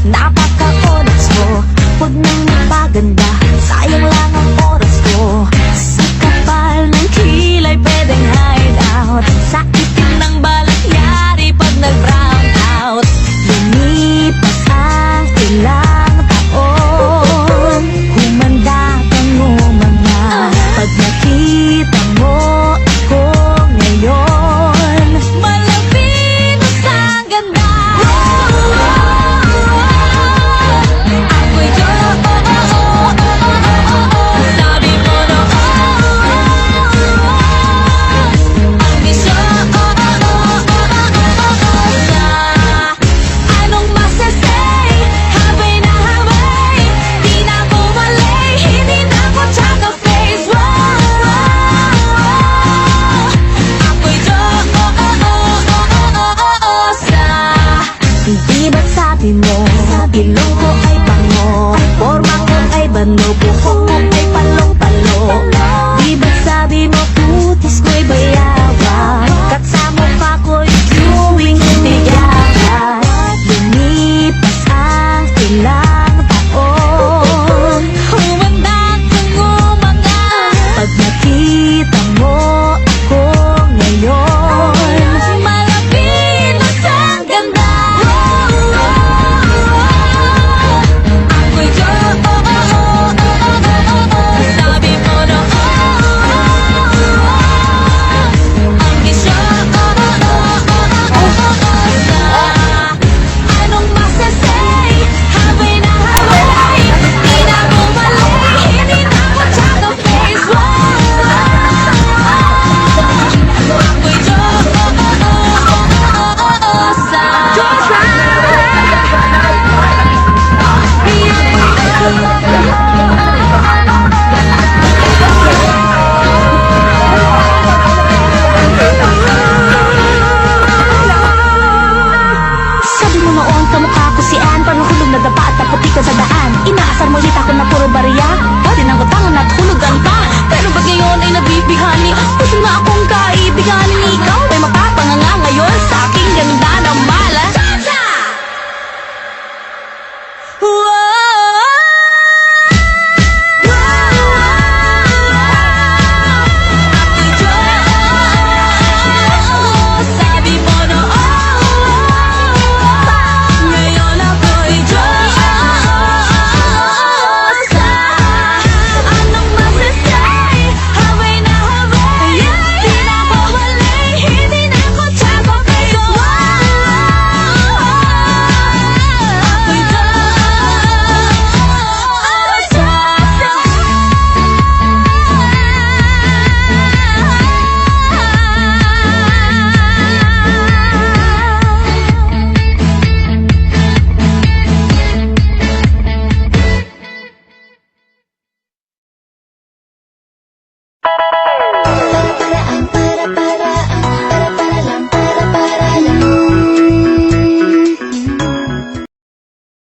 napaka-onyx mo. Huwag nang magpaganda, sayang lang ang oras ko. Sa kapal ng kilay pwedeng hide out, sa itim ng balat yari pag nag-brown out. Lumipas ang ilang taon, humanda kang umanga pag nakita mo ako ngayon. Malapit ang ganda, ako'y sabi mo na ang bisyo. Anong masasay? Habay na habay, di na ko malay, hindi na ko tsaka face. Ako'y di ba't sabi mo, ilong ko ay bango, forma ko ay banog.